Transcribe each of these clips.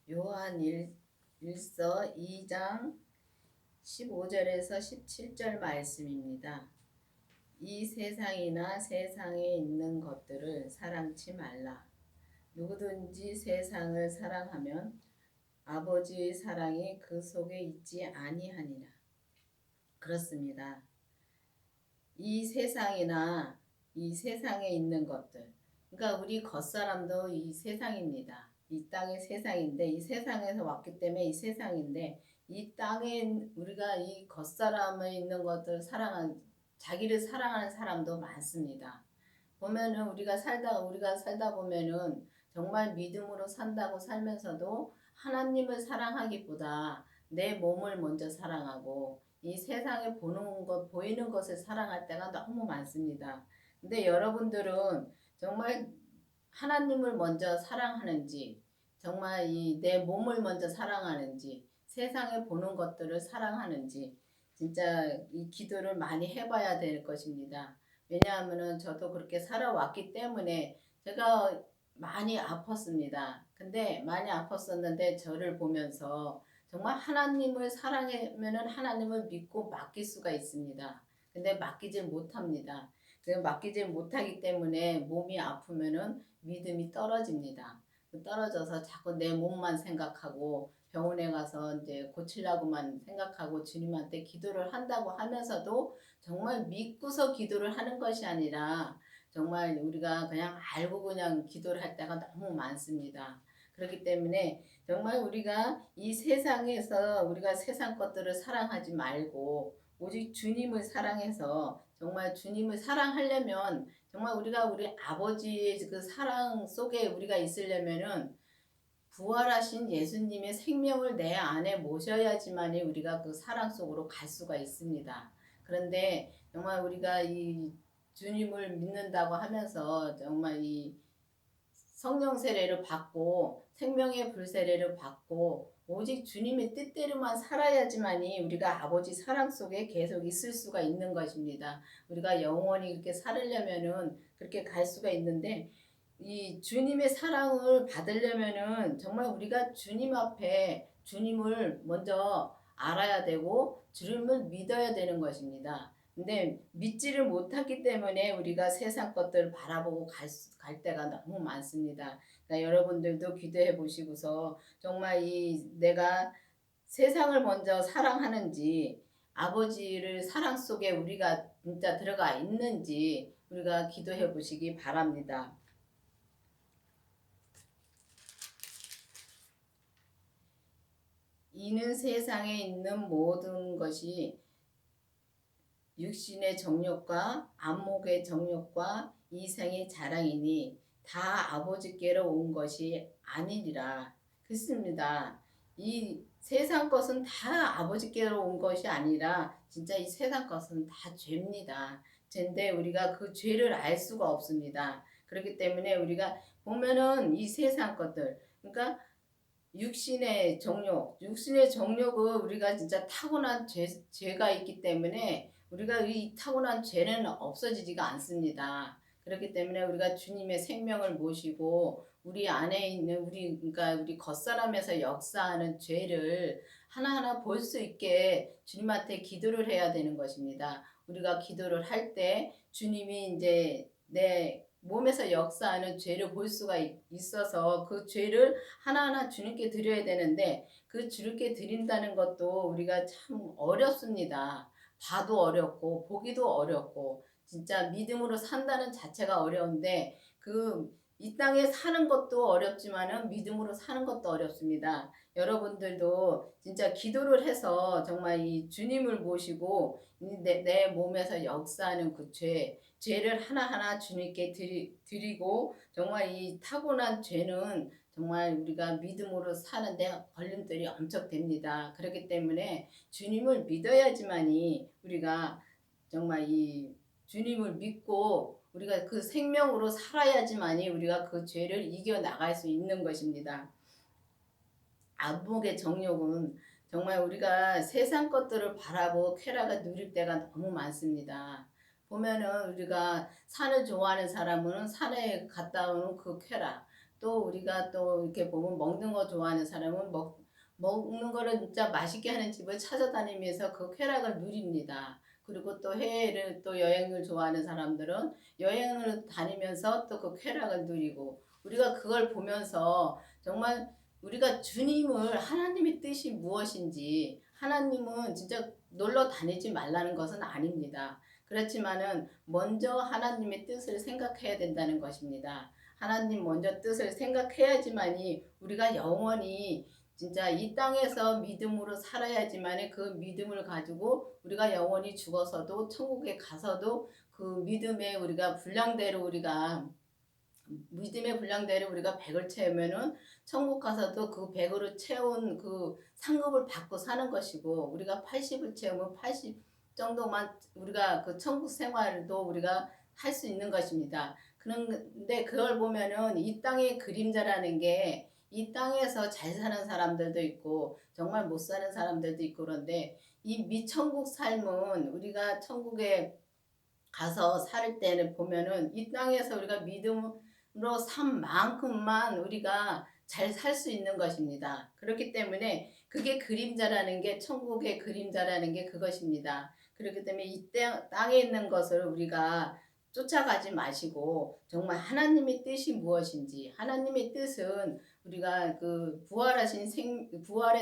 요한 1서 2장 15절에서 17절 말씀입니다. 이 세상이나 세상에 있는 것들을 사랑치 말라. 누구든지 세상을 사랑하면 아버지의 사랑이 그 속에 있지 아니하니라. 그렇습니다. 이 세상이나 이 세상에 있는 것들, 그러니까 우리 겉사람도 이 세상입니다. 이 땅의 세상인데, 이 세상에서 왔기 때문에 이 세상인데, 이 땅에 우리가 이 겉사람에 있는 것들 자기를 사랑하는 사람도 많습니다. 보면은 우리가 살다 보면은 정말 믿음으로 산다고 살면서도 하나님을 사랑하기보다 내 몸을 먼저 사랑하고 이 세상에 보이는 것을 사랑할 때가 너무 많습니다. 근데 여러분들은 정말 하나님을 먼저 사랑하는지, 정말 이 내 몸을 먼저 사랑하는지, 세상에 보는 것들을 사랑하는지, 진짜 이 기도를 많이 해봐야 될 것입니다. 왜냐하면은 저도 그렇게 살아왔기 때문에 제가 많이 아팠습니다. 근데 많이 아팠었는데 저를 보면서 정말 하나님을 사랑하면은 하나님을 믿고 맡길 수가 있습니다. 근데 맡기질 못합니다. 맡기질 못하기 때문에 몸이 아프면은 믿음이 떨어집니다. 떨어져서 자꾸 내 몸만 생각하고 병원에 가서 이제 고치려고만 생각하고 주님한테 기도를 한다고 하면서도 정말 믿고서 기도를 하는 것이 아니라 정말 우리가 그냥 알고 그냥 기도를 할 때가 너무 많습니다. 그렇기 때문에 정말 우리가 이 세상에서 우리가 세상 것들을 사랑하지 말고 오직 주님을 사랑해서 정말 주님을 사랑하려면 정말 우리가 우리 아버지의 그 사랑 속에 우리가 있으려면은 부활하신 예수님의 생명을 내 안에 모셔야지만이 우리가 그 사랑 속으로 갈 수가 있습니다. 그런데 정말 우리가 이 주님을 믿는다고 하면서 정말 이 성령 세례를 받고 생명의 불 세례를 받고 오직 주님의 뜻대로만 살아야지만이 우리가 아버지 사랑 속에 계속 있을 수가 있는 것입니다. 우리가 영원히 그렇게 살으려면은 그렇게 갈 수가 있는데 이 주님의 사랑을 받으려면은 정말 우리가 주님 앞에 주님을 먼저 알아야 되고 주님을 믿어야 되는 것입니다. 근데 믿지를 못하기 때문에 우리가 세상 것들을 바라보고 갈 때가 너무 많습니다. 그러니까 여러분들도 기도해 보시고서 정말 이 내가 세상을 먼저 사랑하는지 아버지를 사랑 속에 우리가 진짜 들어가 있는지 우리가 기도해 보시기 바랍니다. 이는 세상에 있는 모든 것이 육신의 정욕과 안목의 정욕과 이생의 자랑이니 다 아버지께로 온 것이 아니니라. 그렇습니다. 이 세상 것은 다 아버지께로 온 것이 아니라 진짜 이 세상 것은 다 죄입니다. 죄인데 우리가 그 죄를 알 수가 없습니다. 그렇기 때문에 우리가 보면은 이 세상 것들, 그러니까 육신의 정욕은 우리가 진짜 타고난 죄가 있기 때문에 우리가 이 타고난 죄는 없어지지가 않습니다. 그렇기 때문에 우리가 주님의 생명을 모시고 우리 안에 있는 그러니까 우리 겉사람에서 역사하는 죄를 하나하나 볼 수 있게 주님한테 기도를 해야 되는 것입니다. 우리가 기도를 할 때 주님이 이제 내 몸에서 역사하는 죄를 볼 수가 있어서 그 죄를 하나하나 주님께 드려야 되는데 그 주님께 드린다는 것도 우리가 참 어렵습니다. 봐도 어렵고 보기도 어렵고 진짜 믿음으로 산다는 자체가 어려운데 이 땅에 사는 것도 어렵지만은 믿음으로 사는 것도 어렵습니다. 여러분들도 진짜 기도를 해서 정말 이 주님을 모시고 내 몸에서 역사하는 그 죄를 하나하나 주님께 드리고 정말 이 타고난 죄는 정말 우리가 믿음으로 사는데 걸림돌이 엄청 됩니다. 그렇기 때문에 주님을 믿어야지만이 우리가 정말 이 주님을 믿고 우리가 그 생명으로 살아야지만이 우리가 그 죄를 이겨 나갈 수 있는 것입니다. 안목의 정욕은 정말 우리가 세상 것들을 바라보고 쾌락을 누릴 때가 너무 많습니다. 보면은 우리가 산을 좋아하는 사람은 산에 갔다 오는 그 쾌락, 또 우리가 또 이렇게 보면 먹는 거 좋아하는 사람은 먹는 거를 진짜 맛있게 하는 집을 찾아다니면서 그 쾌락을 누립니다. 그리고 또 해외를 또 여행을 좋아하는 사람들은 여행을 다니면서 또 그 쾌락을 누리고, 우리가 그걸 보면서 정말 우리가 주님을, 하나님의 뜻이 무엇인지, 하나님은 진짜 놀러 다니지 말라는 것은 아닙니다. 그렇지만은 먼저 하나님의 뜻을 생각해야 된다는 것입니다. 하나님 먼저 뜻을 생각해야지만이 우리가 영원히 진짜 이 땅에서 믿음으로 살아야지만 그 믿음을 가지고 우리가 영원히 죽어서도 천국에 가서도 그 우리가 분량대로 우리가 믿음의 분량대로 우리가 100을 채우면은 천국 가서도 그 100으로 채운 그 상급을 받고 사는 것이고, 우리가 80을 채우면 80 정도만 우리가 그 천국 생활도 우리가 할 수 있는 것입니다. 그런데 그걸 보면은 이 땅의 그림자라는 게, 이 땅에서 잘 사는 사람들도 있고 정말 못 사는 사람들도 있고, 그런데 이 미천국 삶은 우리가 천국에 가서 살 때는 보면은 이 땅에서 우리가 믿음으로 산 만큼만 우리가 잘 살 수 있는 것입니다. 그렇기 때문에 그게 그림자라는 게, 천국의 그림자라는 게 그것입니다. 그렇기 때문에 이 땅에 있는 것을 우리가 쫓아가지 마시고 정말 하나님의 뜻이 무엇인지, 하나님의 뜻은 우리가 그 부활의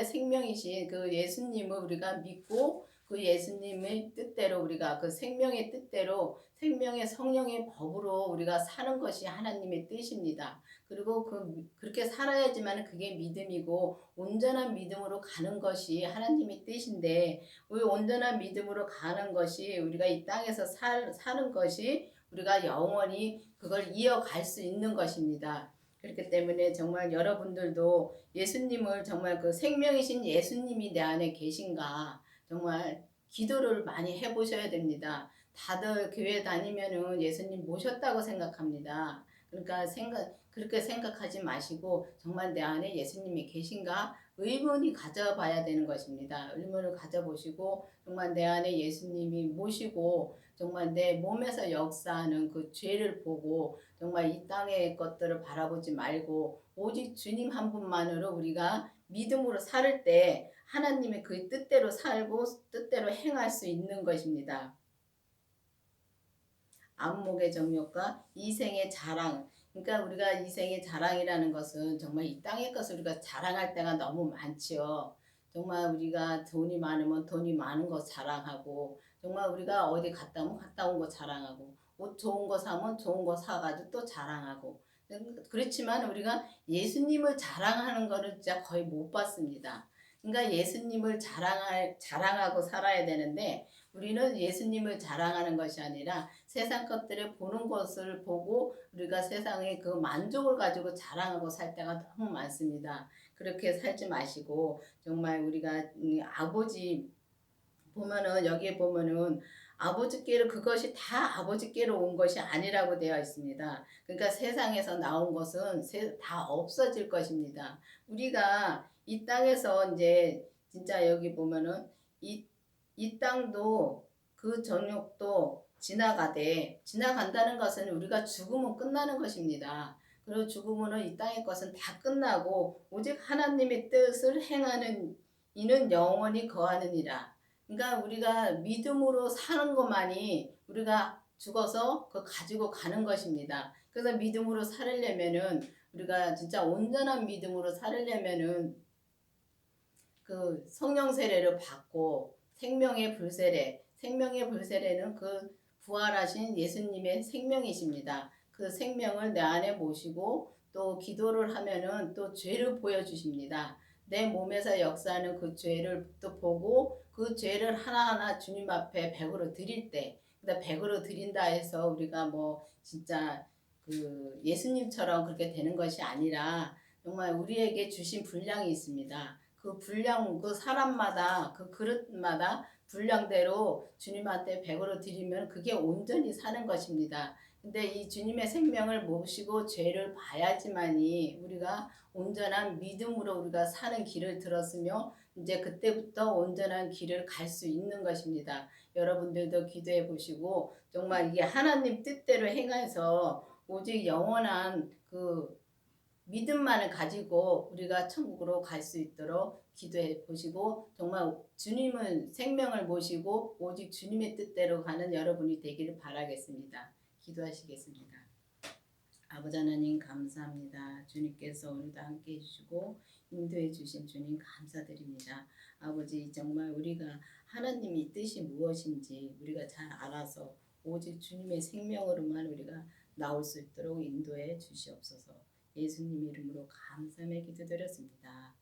생명이신 그 예수님을 우리가 믿고 그 예수님의 뜻대로, 우리가 그 생명의 뜻대로 생명의 성령의 법으로 우리가 사는 것이 하나님의 뜻입니다. 그리고 그렇게 살아야지만 그게 믿음이고, 온전한 믿음으로 가는 것이 하나님의 뜻인데, 우리 온전한 믿음으로 가는 것이, 우리가 이 땅에서 사는 것이 우리가 영원히 그걸 이어갈 수 있는 것입니다. 그렇기 때문에 정말 여러분들도 예수님을, 정말 그 생명이신 예수님이 내 안에 계신가 정말 기도를 많이 해보셔야 됩니다. 다들 교회 다니면은 예수님 모셨다고 생각합니다. 그러니까 그렇게 생각하지 마시고 정말 내 안에 예수님이 계신가 의문이 가져봐야 되는 것입니다. 의문을 가져보시고 정말 내 안에 예수님이 모시고 정말 내 몸에서 역사하는 그 죄를 보고 정말 이 땅의 것들을 바라보지 말고 오직 주님 한 분만으로 우리가 믿음으로 살 때 하나님의 그 뜻대로 살고 뜻대로 행할 수 있는 것입니다. 안목의 정욕과 이생의 자랑. 그러니까 우리가 이생의 자랑이라는 것은 정말 이 땅의 것을 우리가 자랑할 때가 너무 많지요. 정말 우리가 돈이 많으면 돈이 많은 거 자랑하고, 정말 우리가 어디 갔다 오면 갔다 온 거 자랑하고, 옷 좋은 거 사면 좋은 거 사가지고 또 자랑하고. 그렇지만 우리가 예수님을 자랑하는 거를 진짜 거의 못 봤습니다. 그러니까 예수님을 자랑하고 살아야 되는데, 우리는 예수님을 자랑하는 것이 아니라 세상 것들을 보는 것을 보고 우리가 세상의 그 만족을 가지고 자랑하고 살 때가 너무 많습니다. 그렇게 살지 마시고 정말 우리가 아버지 보면은, 여기에 보면은 아버지께로, 그것이 다 아버지께로 온 것이 아니라고 되어 있습니다. 그러니까 세상에서 나온 것은 다 없어질 것입니다. 우리가 이 땅에서 이제 진짜 여기 보면은 이 땅도 그 정욕도 지나간다는 것은 우리가 죽으면 끝나는 것입니다. 그리고 죽으면 이 땅의 것은 다 끝나고 오직 하나님의 뜻을 행하는 이는 영원히 거하느니라. 그러니까 우리가 믿음으로 사는 것만이 우리가 죽어서 그 가지고 가는 것입니다. 그래서 믿음으로 살려면은, 우리가 진짜 온전한 믿음으로 살려면은 그 성령 세례를 받고 생명의 불세례는 그 부활하신 예수님의 생명이십니다. 그 생명을 내 안에 모시고 또 기도를 하면은 또 죄를 보여주십니다. 내 몸에서 역사하는 그 죄를 또 보고 그 죄를 하나하나 주님 앞에 100으로 드릴 때, 근데 100으로 드린다 해서 우리가 뭐 진짜 그 예수님처럼 그렇게 되는 것이 아니라 정말 우리에게 주신 분량이 있습니다. 그 분량, 그 사람마다 그 그릇마다 분량대로 주님한테 100으로 드리면 그게 온전히 사는 것입니다. 근데 이 주님의 생명을 모시고 죄를 봐야지만이 우리가 온전한 믿음으로 우리가 사는 길을 들었으며 이제 그때부터 온전한 길을 갈 수 있는 것입니다. 여러분들도 기도해 보시고 정말 이게 하나님 뜻대로 행해서 오직 영원한 그 믿음만을 가지고 우리가 천국으로 갈 수 있도록 기도해 보시고 정말 주님은 생명을 모시고 오직 주님의 뜻대로 가는 여러분이 되기를 바라겠습니다. 기도하시겠습니다. 아버지 하나님 감사합니다. 주님께서 오늘도 함께 해주시고 인도해 주신 주님 감사드립니다. 아버지 정말 우리가 하나님의 뜻이 무엇인지 우리가 잘 알아서 오직 주님의 생명으로만 우리가 나올 수 있도록 인도해 주시옵소서. 예수님 이름으로 감사의 기도드렸습니다.